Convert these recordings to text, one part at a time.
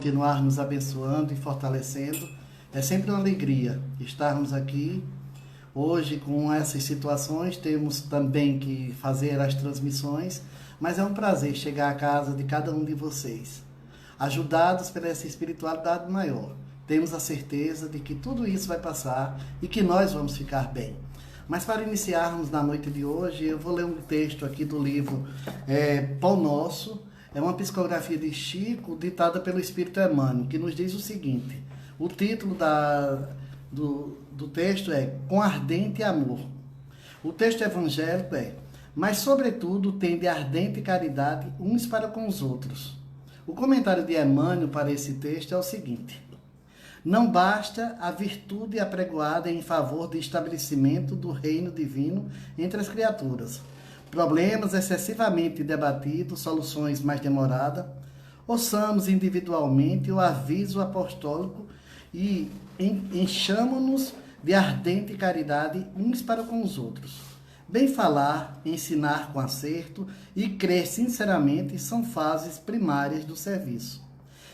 continuar nos abençoando e fortalecendo. É sempre uma alegria estarmos aqui. Hoje, com essas situações, temos também que fazer as transmissões, mas é um prazer chegar à casa de cada um de vocês, ajudados por essa espiritualidade maior. Temos a certeza de que tudo isso vai passar e que nós vamos ficar bem. Mas para iniciarmos na noite de hoje, eu vou ler um texto aqui do livro Pão Nosso. É uma psicografia de Chico, ditada pelo Espírito Emmanuel, que nos diz o seguinte: o título do texto é Com Ardente Amor. O texto evangélico é: mas sobretudo tende ardente caridade uns para com os outros. O comentário de Emmanuel para esse texto é o seguinte: não basta a virtude apregoada em favor do estabelecimento do reino divino entre as criaturas, problemas excessivamente debatidos, soluções mais demoradas. Ouçamos individualmente o aviso apostólico e enchamo-nos de ardente caridade uns para com os outros. Bem falar, ensinar com acerto e crer sinceramente são fases primárias do serviço.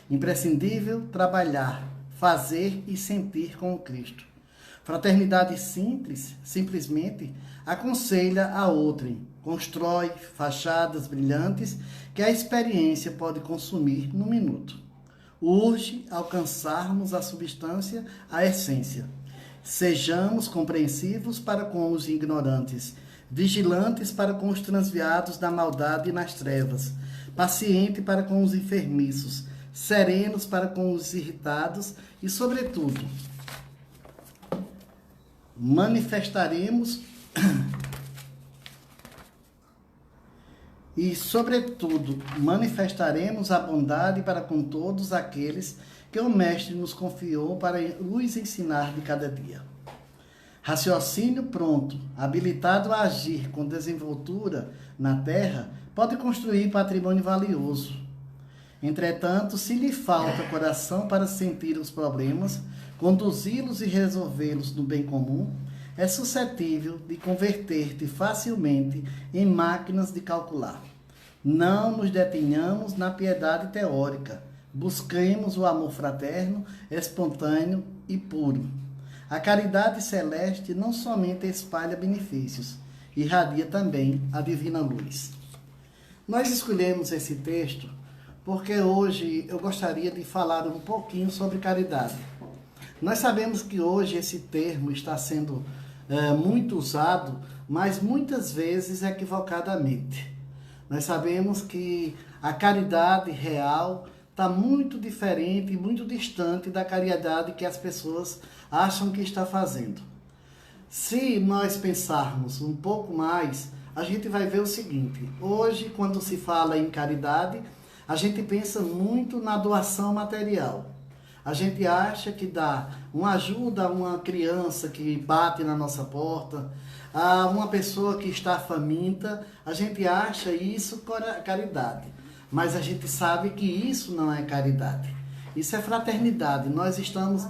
Imprescindível trabalhar, fazer e sentir com o Cristo. Fraternidade simples, simplesmente, aconselha a outrem, constrói fachadas brilhantes que a experiência pode consumir num minuto. Urge alcançarmos a substância, a essência. Sejamos compreensivos para com os ignorantes, vigilantes para com os transviados da maldade e nas trevas, paciente para com os enfermiços, serenos para com os irritados e, sobretudo, manifestaremos a bondade para com todos aqueles que o Mestre nos confiou para os ensinar de cada dia. Raciocínio pronto, habilitado a agir com desenvoltura na terra, pode construir patrimônio valioso. Entretanto, se lhe falta coração para sentir os problemas, conduzi-los e resolvê-los no bem comum, é suscetível de converter-te facilmente em máquinas de calcular. Não nos detenhamos na piedade teórica. Busquemos o amor fraterno, espontâneo e puro. A caridade celeste não somente espalha benefícios, irradia também a divina luz. Nós escolhemos esse texto porque hoje eu gostaria de falar um pouquinho sobre caridade. Nós sabemos que hoje esse termo está sendo muito usado, mas muitas vezes equivocadamente. Nós sabemos que a caridade real está muito diferente e muito distante da caridade que as pessoas acham que está fazendo. Se nós pensarmos um pouco mais, a gente vai ver o seguinte: hoje, quando se fala em caridade, a gente pensa muito na doação material. A gente acha que dá uma ajuda a uma criança que bate na nossa porta, a uma pessoa que está faminta, a gente acha isso caridade. Mas a gente sabe que isso não é caridade. Isso é fraternidade. Nós estamos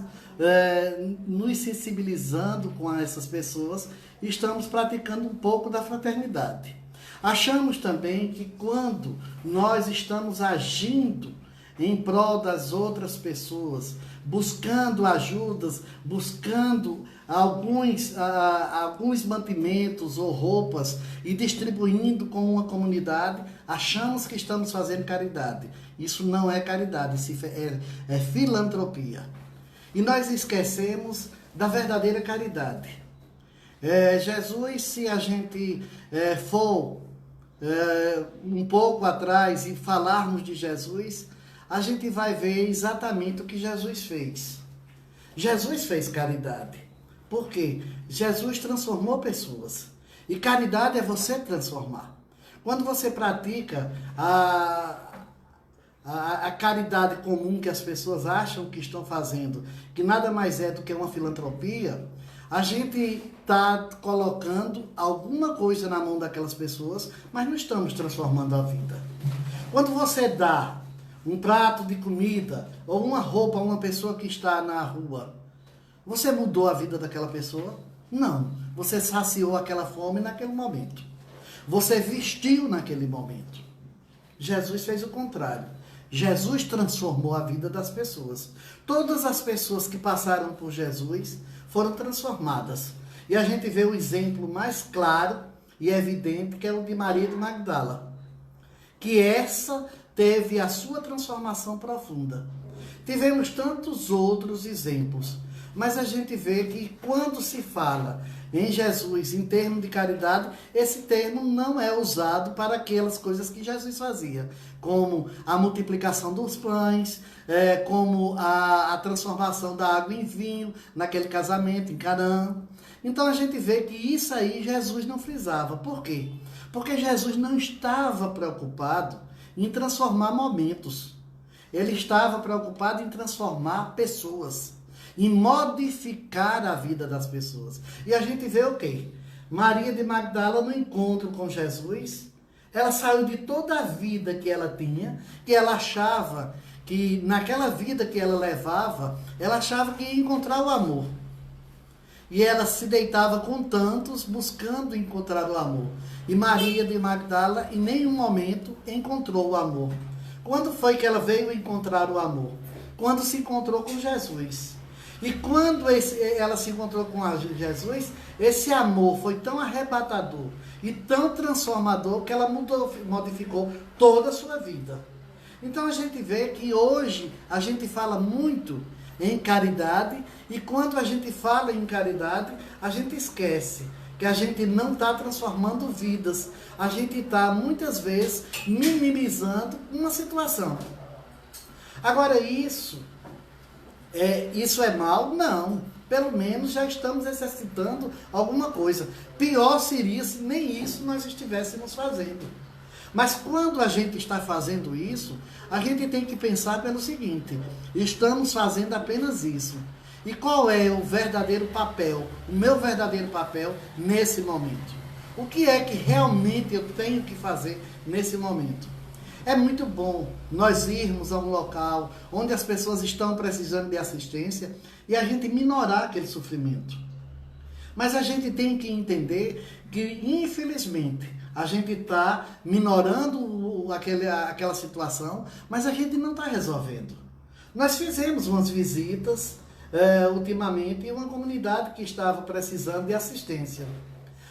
nos sensibilizando com essas pessoas e estamos praticando um pouco da fraternidade. Achamos também que quando nós estamos agindo em prol das outras pessoas, buscando ajudas, buscando alguns mantimentos ou roupas e distribuindo com uma comunidade, achamos que estamos fazendo caridade. Isso não é caridade, isso é filantropia. E nós esquecemos da verdadeira caridade. Jesus, se a gente for um pouco atrás e falarmos de Jesus, a gente vai ver exatamente o que Jesus fez. Jesus fez caridade. Por quê? Jesus transformou pessoas. E caridade é você transformar. Quando você pratica a caridade comum que as pessoas acham que estão fazendo, que nada mais é do que uma filantropia, a gente está colocando alguma coisa na mão daquelas pessoas, mas não estamos transformando a vida. Quando você dá um prato de comida ou uma roupa a uma pessoa que está na rua, você mudou a vida daquela pessoa? Não. Você saciou aquela fome naquele momento. Você vestiu naquele momento. Jesus fez o contrário. Jesus transformou a vida das pessoas. Todas as pessoas que passaram por Jesus foram transformadas. E a gente vê o exemplo mais claro e evidente, que é o de Maria de Magdala. Que essa teve a sua transformação profunda. Tivemos tantos outros exemplos, mas a gente vê que quando se fala em Jesus em termos de caridade, esse termo não é usado para aquelas coisas que Jesus fazia, como a multiplicação dos pães, como a transformação da água em vinho, naquele casamento em Canaã. Então a gente vê que isso aí Jesus não frisava. Por quê? Porque Jesus não estava preocupado em transformar momentos. Ele estava preocupado em transformar pessoas, em modificar a vida das pessoas. E a gente vê o quê? Maria de Magdala, no encontro com Jesus, ela saiu de toda a vida que ela tinha, que ela achava que naquela vida que ela levava, ela achava que ia encontrar o amor. E ela se deitava com tantos, buscando encontrar o amor. E Maria de Magdala, em nenhum momento, encontrou o amor. Quando foi que ela veio encontrar o amor? Quando se encontrou com Jesus. E quando ela se encontrou com Jesus, esse amor foi tão arrebatador e tão transformador que ela modificou toda a sua vida. Então a gente vê que hoje a gente fala muito em caridade, e quando a gente fala em caridade, a gente esquece que a gente não está transformando vidas. A gente está, muitas vezes, minimizando uma situação. Agora, isso é mal? Não. Pelo menos já estamos exercitando alguma coisa. Pior seria se nem isso nós estivéssemos fazendo. Mas quando a gente está fazendo isso, a gente tem que pensar pelo seguinte: estamos fazendo apenas isso. E qual é o verdadeiro papel, o meu verdadeiro papel nesse momento? O que é que realmente eu tenho que fazer nesse momento? É muito bom nós irmos a um local onde as pessoas estão precisando de assistência e a gente minorar aquele sofrimento. Mas a gente tem que entender que, infelizmente, a gente está minorando aquela situação, mas a gente não está resolvendo. Nós fizemos umas visitas ultimamente em uma comunidade que estava precisando de assistência.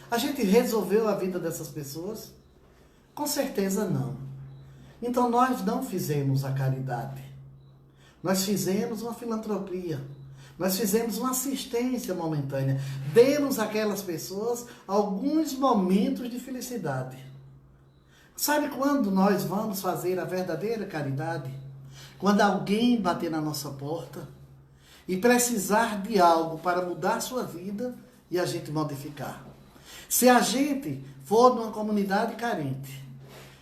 A gente resolveu a vida dessas pessoas? Com certeza não. Então nós não fizemos a caridade. Nós fizemos uma filantropia. Nós fizemos uma assistência momentânea. Demos àquelas pessoas alguns momentos de felicidade. Sabe quando nós vamos fazer a verdadeira caridade? Quando alguém bater na nossa porta e precisar de algo para mudar sua vida e a gente modificar. Se a gente for numa comunidade carente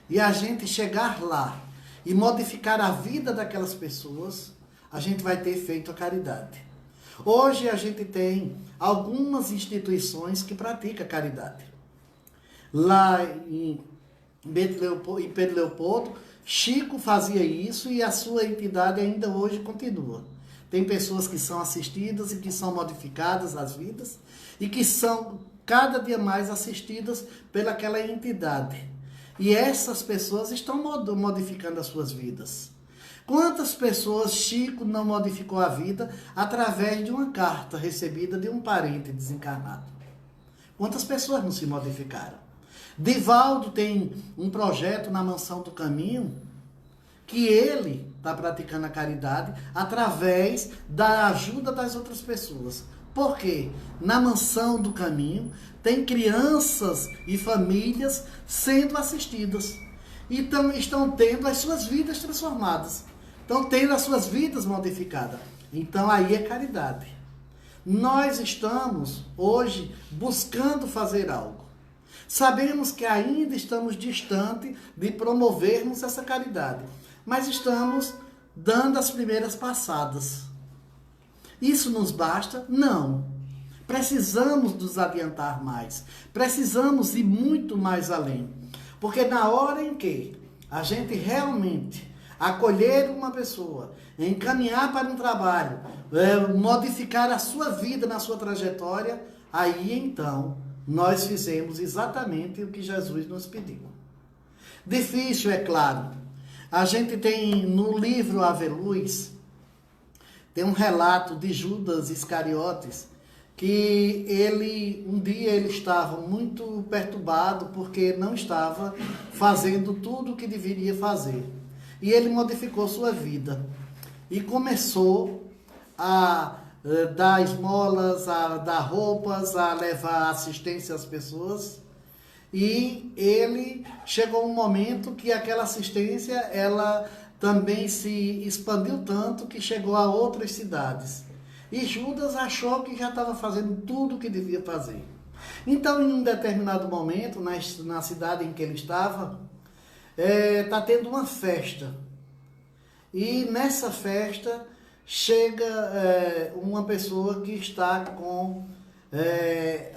e a gente chegar lá e modificar a vida daquelas pessoas, a gente vai ter feito a caridade. Hoje a gente tem algumas instituições que praticam caridade. Lá em Pedro Leopoldo, Chico fazia isso e a sua entidade ainda hoje continua. Tem pessoas que são assistidas e que são modificadas as vidas e que são cada dia mais assistidas pelaquela entidade. E essas pessoas estão modificando as suas vidas. Quantas pessoas Chico não modificou a vida através de uma carta recebida de um parente desencarnado? Quantas pessoas não se modificaram? Divaldo tem um projeto na Mansão do Caminho que ele está praticando a caridade através da ajuda das outras pessoas. Por quê? Na Mansão do Caminho tem crianças e famílias sendo assistidas. Então estão tendo as suas vidas transformadas. Estão tendo as suas vidas modificadas. Então aí é caridade. Nós estamos hoje buscando fazer algo. Sabemos que ainda estamos distante de promovermos essa caridade. Mas estamos dando as primeiras passadas. Isso nos basta? Não. Precisamos nos adiantar mais. Precisamos ir muito mais além. Porque na hora em que a gente realmente acolher uma pessoa, encaminhar para um trabalho, modificar a sua vida na sua trajetória, aí então nós fizemos exatamente o que Jesus nos pediu. Difícil, é claro. A gente tem no livro Ave Luz, tem um relato de Judas Iscariotes, que um dia ele estava muito perturbado porque não estava fazendo tudo o que deveria fazer. E ele modificou sua vida e começou a dar esmolas, a dar roupas, a levar assistência às pessoas. E ele chegou um momento que aquela assistência, ela também se expandiu tanto que chegou a outras cidades. E Judas achou que já estava fazendo tudo o que devia fazer. Então, em um determinado momento, na cidade em que ele estava, está tendo uma festa. E nessa festa chega uma pessoa que está com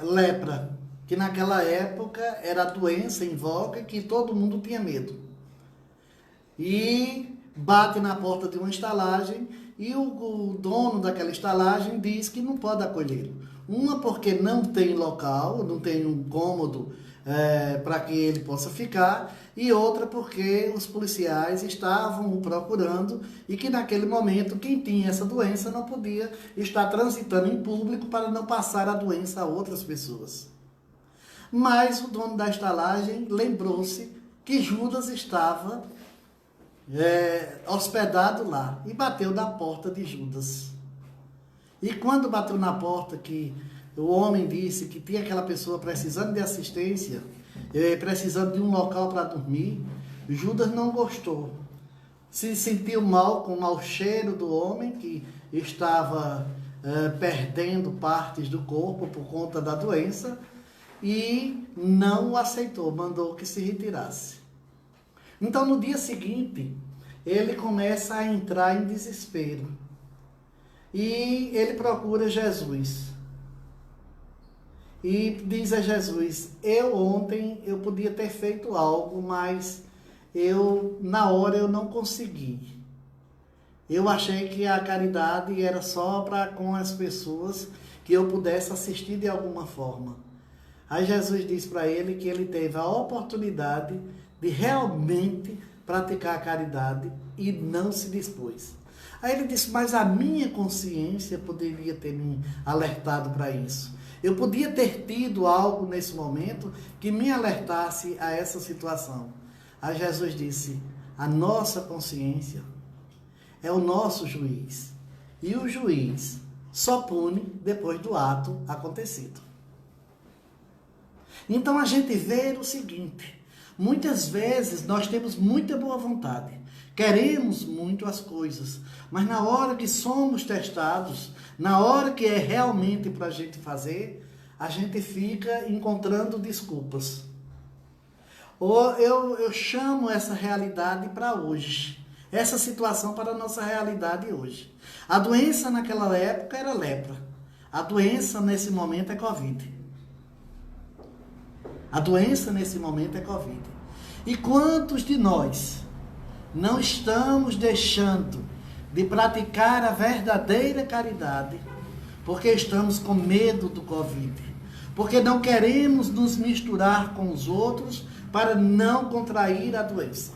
lepra, que naquela época era a doença em voga que todo mundo tinha medo. E bate na porta de uma estalagem e o dono daquela estalagem diz que não pode acolhê-lo. Uma porque não tem local, não tem um cômodo para que ele possa ficar, e outra porque os policiais estavam o procurando e que naquele momento quem tinha essa doença não podia estar transitando em público para não passar a doença a outras pessoas. Mas o dono da estalagem lembrou-se que Judas estava hospedado lá e bateu na porta de Judas. E quando bateu na porta, que o homem disse que tinha aquela pessoa precisando de assistência, precisando de um local para dormir, Judas não gostou. Se sentiu mal com o mau cheiro do homem que estava perdendo partes do corpo por conta da doença e não o aceitou, mandou que se retirasse. Então, no dia seguinte, ele começa a entrar em desespero. E ele procura Jesus. E diz a Jesus: ontem eu podia ter feito algo, mas na hora eu não consegui. Eu achei que a caridade era só para com as pessoas que eu pudesse assistir de alguma forma. Aí Jesus diz para ele que ele teve a oportunidade de realmente praticar a caridade e não se dispôs. Aí ele disse: mas a minha consciência poderia ter me alertado para isso. Eu podia ter tido algo nesse momento que me alertasse a essa situação. Aí Jesus disse: a nossa consciência é o nosso juiz. E o juiz só pune depois do ato acontecido. Então a gente vê o seguinte: muitas vezes nós temos muita boa vontade, queremos muito as coisas, mas na hora que somos testados, na hora que é realmente para a gente fazer, a gente fica encontrando desculpas. Ou eu chamo essa realidade para hoje, essa situação para a nossa realidade hoje. A doença naquela época era lepra, a doença nesse momento é Covid. A doença nesse momento é Covid. E quantos de nós não estamos deixando de praticar a verdadeira caridade porque estamos com medo do Covid? Porque não queremos nos misturar com os outros para não contrair a doença?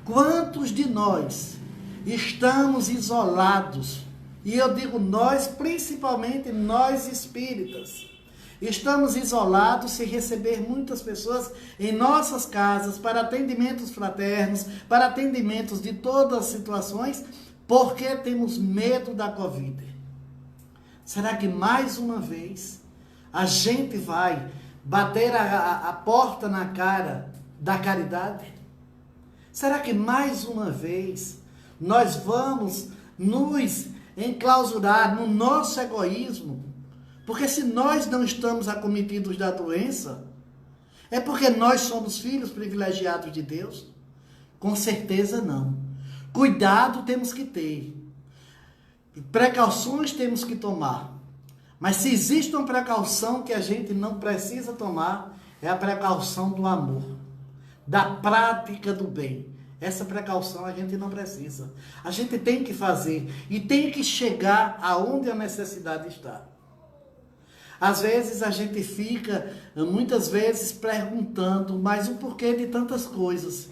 Quantos de nós estamos isolados? E eu digo nós, principalmente nós espíritas. Estamos isolados sem receber muitas pessoas em nossas casas para atendimentos fraternos, para atendimentos de todas as situações, porque temos medo da Covid. Será que mais uma vez a gente vai bater a porta na cara da caridade? Será que mais uma vez nós vamos nos enclausurar no nosso egoísmo? Porque se nós não estamos acometidos da doença, é porque nós somos filhos privilegiados de Deus? Com certeza não. Cuidado temos que ter. Precauções temos que tomar. Mas se existe uma precaução que a gente não precisa tomar, é a precaução do amor, da prática do bem. Essa precaução a gente não precisa. A gente tem que fazer e tem que chegar aonde a necessidade está. Às vezes a gente fica, muitas vezes, perguntando, mas o porquê de tantas coisas.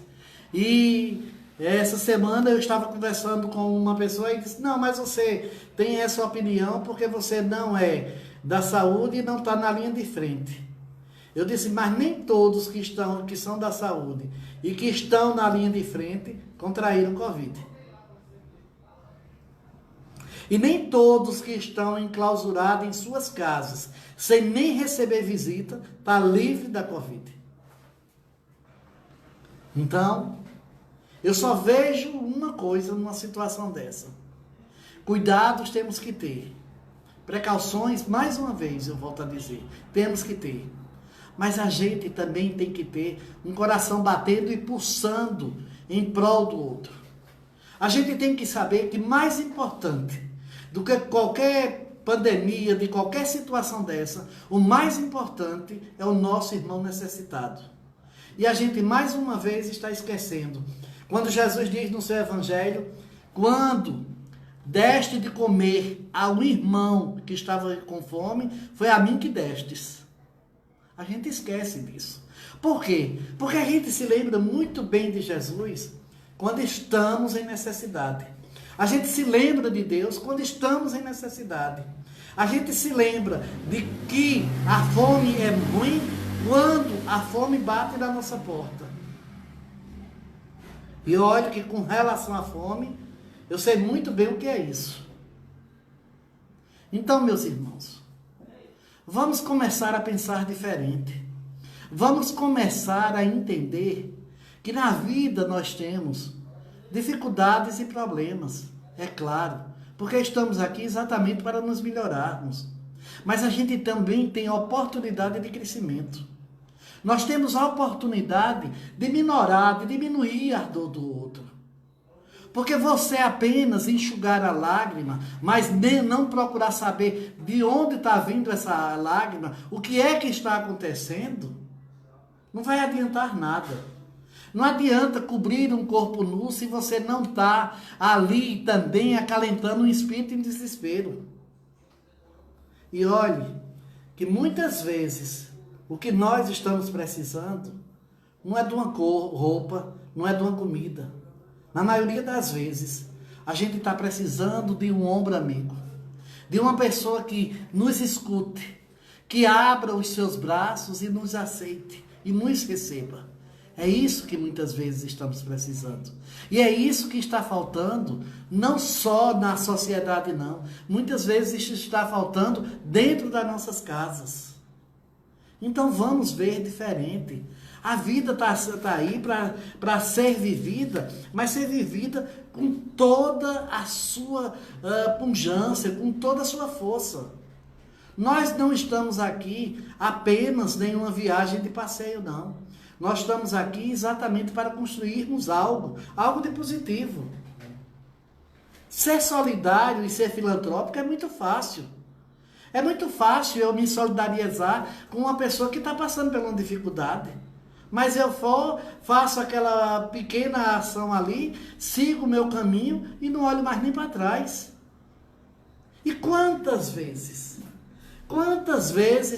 E Essa semana eu estava conversando com uma pessoa e disse, não, mas você tem essa opinião porque você não é da saúde e não está na linha de frente. Eu disse, mas nem todos que são da saúde e que estão na linha de frente contraíram Covid. E nem todos que estão enclausurados em suas casas, sem nem receber visita, está livre da Covid. Então, eu só vejo uma coisa numa situação dessa. Cuidados temos que ter. Precauções, mais uma vez, eu volto a dizer, temos que ter. Mas a gente também tem que ter um coração batendo e pulsando em prol do outro. A gente tem que saber que mais importante do que qualquer pandemia, de qualquer situação dessa, o mais importante é o nosso irmão necessitado. E a gente mais uma vez está esquecendo. Quando Jesus diz no seu evangelho, quando deste de comer a um irmão que estava com fome, foi a mim que destes. A gente esquece disso. Por quê? Porque a gente se lembra muito bem de Jesus quando estamos em necessidade. A gente se lembra de Deus quando estamos em necessidade. A gente se lembra de que a fome é ruim quando a fome bate na nossa porta. E olha que com relação à fome, eu sei muito bem o que é isso. Então, meus irmãos, vamos começar a pensar diferente. Vamos começar a entender que na vida nós temos dificuldades e problemas, é claro, porque estamos aqui exatamente para nos melhorarmos. Mas a gente também tem a oportunidade de crescimento. Nós temos a oportunidade de minorar, de diminuir a dor do outro. Porque você apenas enxugar a lágrima, mas não procurar saber de onde está vindo essa lágrima, o que é que está acontecendo, não vai adiantar nada. Não adianta cobrir um corpo nu se você não está ali também acalentando um espírito em desespero. E olhe que muitas vezes o que nós estamos precisando não é de uma roupa, não é de uma comida. Na maioria das vezes, a gente está precisando de um ombro amigo, de uma pessoa que nos escute, que abra os seus braços e nos aceite e nos receba. É isso que muitas vezes estamos precisando. E é isso que está faltando, não só na sociedade, não. Muitas vezes isso está faltando dentro das nossas casas. Então vamos ver diferente. A vida está aí para ser vivida, mas ser vivida com toda a sua pujança, com toda a sua força. Nós não estamos aqui apenas em uma viagem de passeio, não. Nós estamos aqui exatamente para construirmos algo de positivo. Ser solidário e ser filantrópico é muito fácil. É muito fácil eu me solidarizar com uma pessoa que está passando por uma dificuldade. Mas eu faço aquela pequena ação ali, sigo o meu caminho e não olho mais nem para trás. E quantas vezes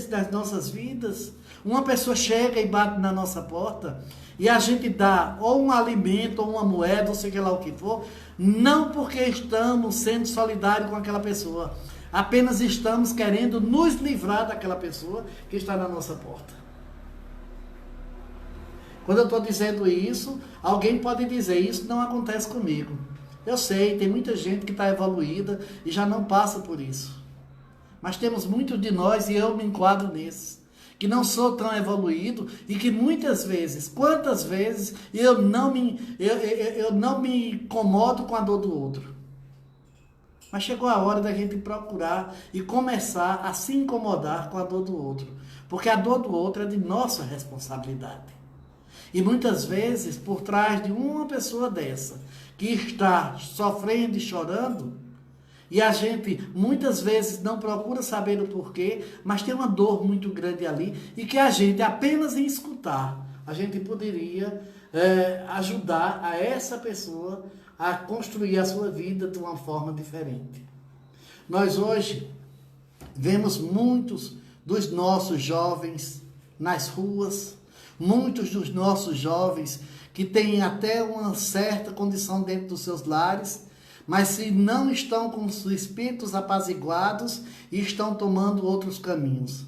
nas nossas vidas, uma pessoa chega e bate na nossa porta e a gente dá ou um alimento, ou uma moeda, ou seja lá o que for, não porque estamos sendo solidários com aquela pessoa, apenas estamos querendo nos livrar daquela pessoa que está na nossa porta. Quando eu estou dizendo isso, alguém pode dizer, isso não acontece comigo. Eu sei, tem muita gente que está evoluída e já não passa por isso. Mas temos muitos de nós, e eu me enquadro nesses, que não sou tão evoluído e que muitas vezes, quantas vezes, eu não me incomodo com a dor do outro. Mas chegou a hora da gente procurar e começar a se incomodar com a dor do outro. Porque a dor do outro é de nossa responsabilidade. E muitas vezes, por trás de uma pessoa dessa, que está sofrendo e chorando, e a gente muitas vezes não procura saber o porquê, mas tem uma dor muito grande ali, e que a gente, apenas em escutar, a gente poderia ajudar a essa pessoa a construir a sua vida de uma forma diferente. Nós hoje vemos muitos dos nossos jovens nas ruas, muitos dos nossos jovens que têm até uma certa condição dentro dos seus lares, mas se não estão com os espíritos apaziguados e estão tomando outros caminhos.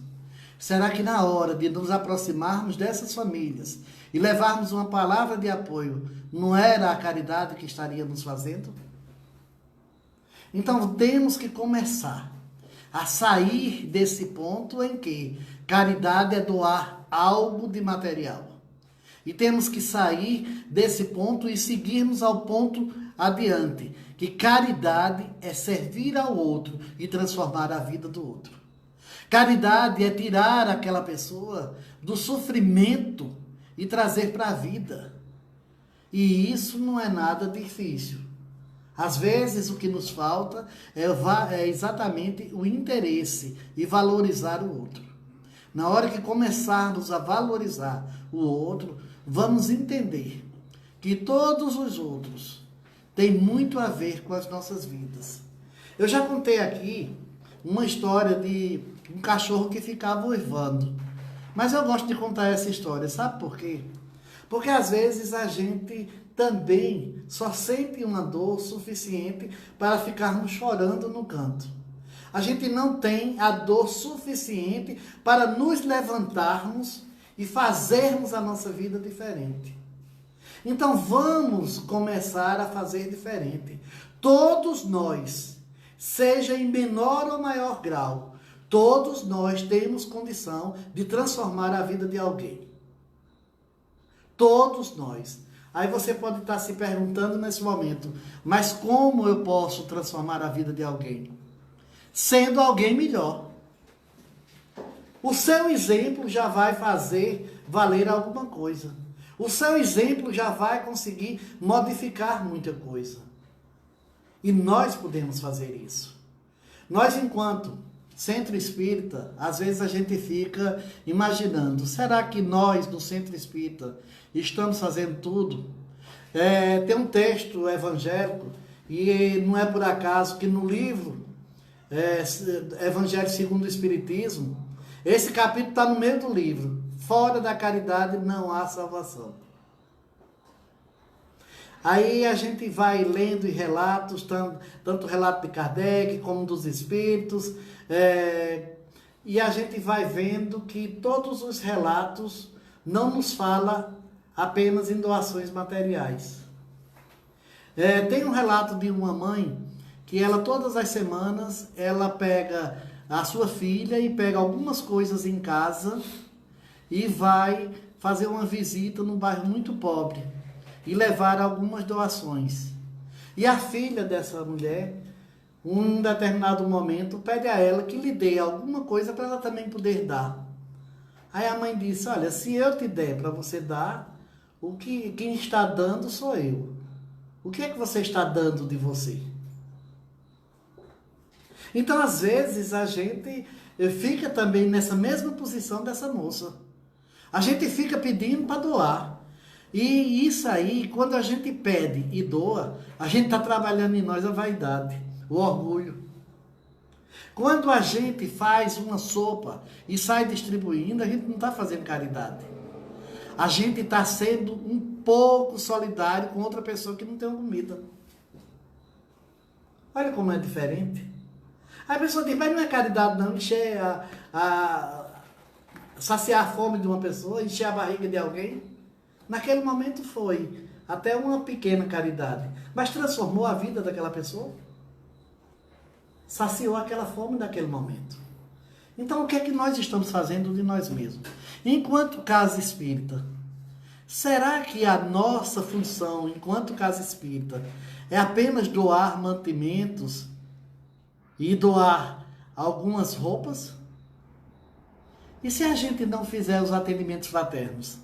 Será que na hora de nos aproximarmos dessas famílias e levarmos uma palavra de apoio, não era a caridade que estaríamos fazendo? Então temos que começar a sair desse ponto em que caridade é doar algo de material. E temos que sair desse ponto e seguirmos ao ponto adiante, que caridade é servir ao outro e transformar a vida do outro. Caridade é tirar aquela pessoa do sofrimento e trazer para a vida. E isso não é nada difícil. Às vezes o que nos falta é exatamente o interesse e valorizar o outro. Na hora que começarmos a valorizar o outro, vamos entender que todos os outros têm muito a ver com as nossas vidas. Eu já contei aqui uma história de um cachorro que ficava uivando. Mas eu gosto de contar essa história, sabe por quê? Porque às vezes a gente também só sente uma dor suficiente para ficarmos chorando no canto. A gente não tem a dor suficiente para nos levantarmos e fazermos a nossa vida diferente. Então vamos começar a fazer diferente. Todos nós, seja em menor ou maior grau, todos nós temos condição de transformar a vida de alguém. Todos nós. Aí você pode estar se perguntando nesse momento, mas como eu posso transformar a vida de alguém? Sendo alguém melhor. O seu exemplo já vai fazer valer alguma coisa. O seu exemplo já vai conseguir modificar muita coisa. E nós podemos fazer isso. Nós, enquanto centro espírita, às vezes a gente fica imaginando, será que nós, do centro espírita, estamos fazendo tudo? Tem um texto evangélico, e não é por acaso que no livro Evangelho segundo o Espiritismo, esse capítulo está no meio do livro. Fora da caridade não há salvação. Aí a gente vai lendo relatos, tanto o relato de Kardec como dos Espíritos, e a gente vai vendo que todos os relatos não nos falam apenas em doações materiais. Tem um relato de uma mãe que ela todas as semanas ela pega a sua filha e pega algumas coisas em casa e vai fazer uma visita num bairro muito pobre e levar algumas doações. E a filha dessa mulher, em um determinado momento, pede a ela que lhe dê alguma coisa para ela também poder dar. Aí a mãe disse, olha, se eu te der para você dar, quem está dando sou eu. O que é que você está dando de você? Então, às vezes, a gente fica também nessa mesma posição dessa moça. A gente fica pedindo para doar. E isso aí, quando a gente pede e doa, a gente está trabalhando em nós a vaidade, o orgulho. Quando a gente faz uma sopa e sai distribuindo, a gente não está fazendo caridade. A gente está sendo um pouco solidário com outra pessoa que não tem uma comida. Olha como é diferente. Aí a pessoa diz, mas não é caridade não, encher saciar a fome de uma pessoa, encher a barriga de alguém. Naquele momento foi até uma pequena caridade, mas transformou a vida daquela pessoa. Saciou aquela fome daquele momento. Então o que é que nós estamos fazendo de nós mesmos? Enquanto casa espírita, será que a nossa função enquanto casa espírita é apenas doar mantimentos e doar algumas roupas? E se a gente não fizer os atendimentos fraternos?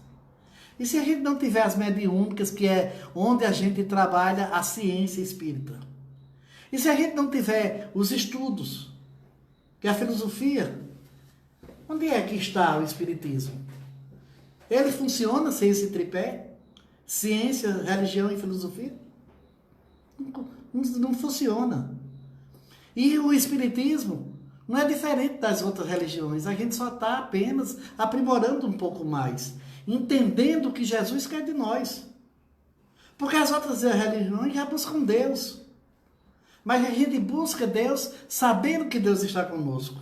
E se a gente não tiver as mediúnicas, que é onde a gente trabalha a ciência espírita? E se a gente não tiver os estudos, que é a filosofia? Onde é que está o espiritismo? Ele funciona sem esse tripé? Ciência, religião e filosofia? Não funciona. E o espiritismo não é diferente das outras religiões. A gente só está apenas aprimorando um pouco mais, entendendo o que Jesus quer de nós. Porque as outras religiões já buscam Deus. Mas a gente busca Deus sabendo que Deus está conosco.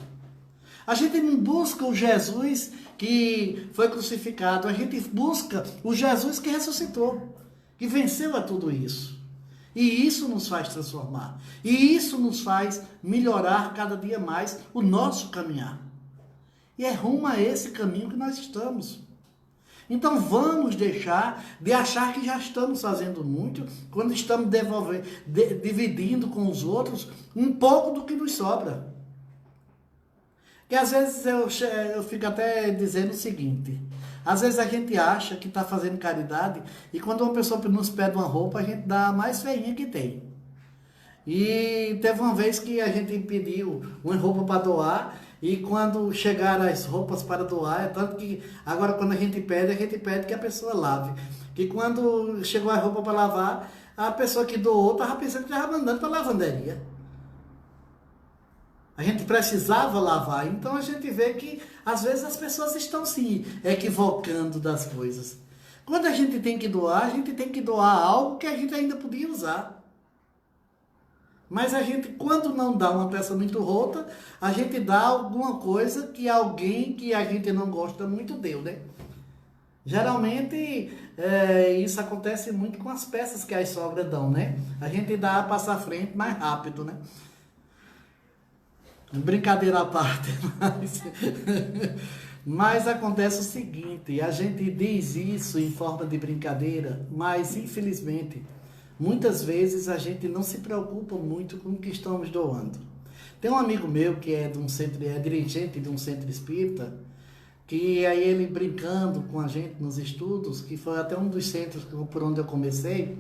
A gente não busca o Jesus que foi crucificado. A gente busca o Jesus que ressuscitou, que venceu a tudo isso. E isso nos faz transformar. E isso nos faz melhorar cada dia mais o nosso caminhar. E é rumo a esse caminho que nós estamos. Então vamos deixar de achar que já estamos fazendo muito, quando estamos dividindo com os outros um pouco do que nos sobra. Que às vezes eu fico até dizendo o seguinte: às vezes a gente acha que está fazendo caridade e quando uma pessoa nos pede uma roupa, a gente dá a mais feinha que tem. E teve uma vez que a gente pediu uma roupa para doar e quando chegaram as roupas para doar, é tanto que agora quando a gente pede que a pessoa lave. Que quando chegou a roupa para lavar, a pessoa que doou estava pensando que estava mandando para a lavanderia. A gente precisava lavar. Então a gente vê que às vezes as pessoas estão se equivocando das coisas. Quando a gente tem que doar, a gente tem que doar algo que a gente ainda podia usar. Mas a gente, quando não dá uma peça muito rota, a gente dá alguma coisa que alguém que a gente não gosta muito deu, né? Geralmente, isso acontece muito com as peças que as sogras dão, né? A gente dá, passa à frente mais rápido, né? Brincadeira à parte, mas acontece o seguinte: a gente diz isso em forma de brincadeira, mas infelizmente, muitas vezes a gente não se preocupa muito com o que estamos doando. Tem um amigo meu que é dirigente de um centro espírita, que aí ele brincando com a gente nos estudos, que foi até um dos centros por onde eu comecei,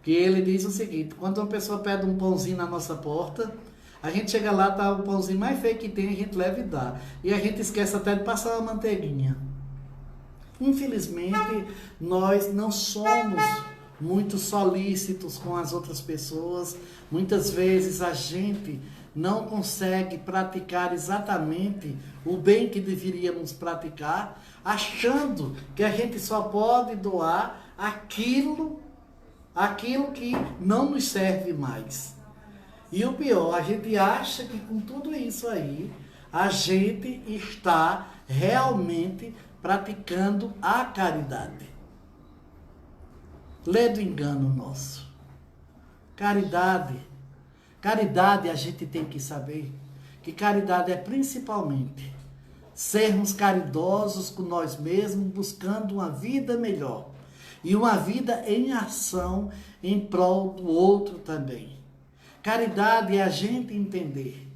que ele diz o seguinte: quando uma pessoa pede um pãozinho na nossa porta, a gente chega lá, tá o pãozinho mais feio que tem, a gente leva e dá. E a gente esquece até de passar uma manteiguinha. Infelizmente, nós não somos muito solícitos com as outras pessoas. Muitas vezes a gente não consegue praticar exatamente o bem que deveríamos praticar, achando que a gente só pode doar aquilo que não nos serve mais. E o pior, a gente acha que com tudo isso aí, a gente está realmente praticando a caridade. Lê do engano nosso. Caridade a gente tem que saber que caridade é principalmente sermos caridosos com nós mesmos, buscando uma vida melhor. E uma vida em ação em prol do outro também. Caridade é a gente entender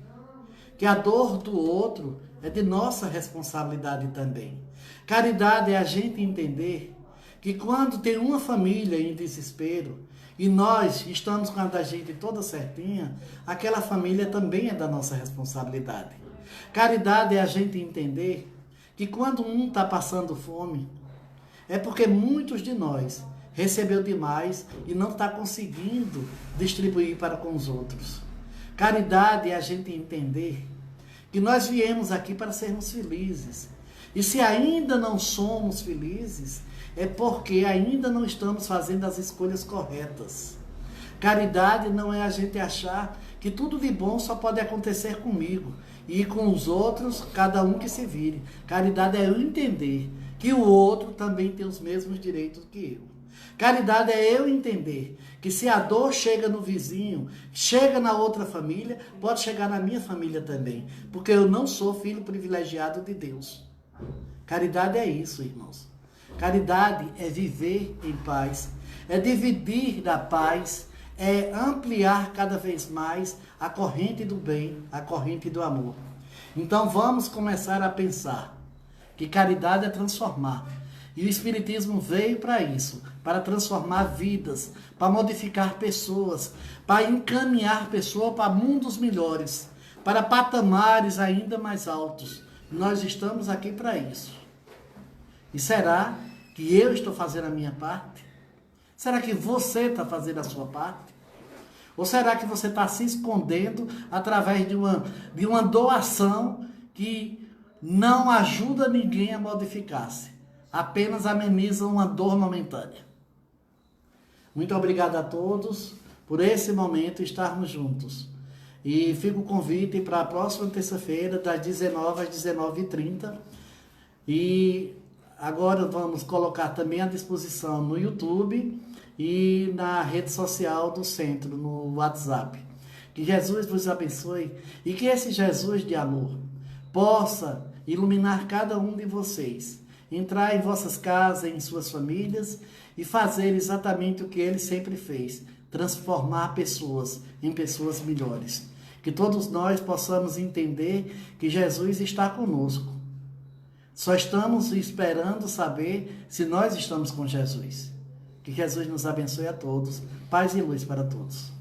que a dor do outro é de nossa responsabilidade também. Caridade é a gente entender que quando tem uma família em desespero e nós estamos com a da gente toda certinha, aquela família também é da nossa responsabilidade. Caridade é a gente entender que quando um está passando fome, é porque muitos de nós recebeu demais e não está conseguindo distribuir para com os outros. Caridade é a gente entender que nós viemos aqui para sermos felizes. E se ainda não somos felizes, é porque ainda não estamos fazendo as escolhas corretas. Caridade não é a gente achar que tudo de bom só pode acontecer comigo e com os outros, cada um que se vire. Caridade é eu entender que o outro também tem os mesmos direitos que eu. Caridade é eu entender que se a dor chega no vizinho, chega na outra família, pode chegar na minha família também, porque eu não sou filho privilegiado de Deus. Caridade é isso, irmãos. Caridade é viver em paz, é dividir da paz, é ampliar cada vez mais a corrente do bem, a corrente do amor. Então vamos começar a pensar que caridade é transformar. E o Espiritismo veio para isso, para transformar vidas, para modificar pessoas, para encaminhar pessoas para mundos melhores, para patamares ainda mais altos. Nós estamos aqui para isso. E será que eu estou fazendo a minha parte? Será que você está fazendo a sua parte? Ou será que você está se escondendo através de uma doação que não ajuda ninguém a modificar-se? Apenas ameniza uma dor momentânea. Muito obrigado a todos por esse momento estarmos juntos. E fica o convite para a próxima terça-feira, das 19 às 19h30. E agora vamos colocar também à disposição no YouTube e na rede social do centro, no WhatsApp. Que Jesus vos abençoe e que esse Jesus de amor possa iluminar cada um de vocês, entrar em vossas casas, em suas famílias e fazer exatamente o que ele sempre fez, transformar pessoas em pessoas melhores. Que todos nós possamos entender que Jesus está conosco. Só estamos esperando saber se nós estamos com Jesus. Que Jesus nos abençoe a todos. Paz e luz para todos.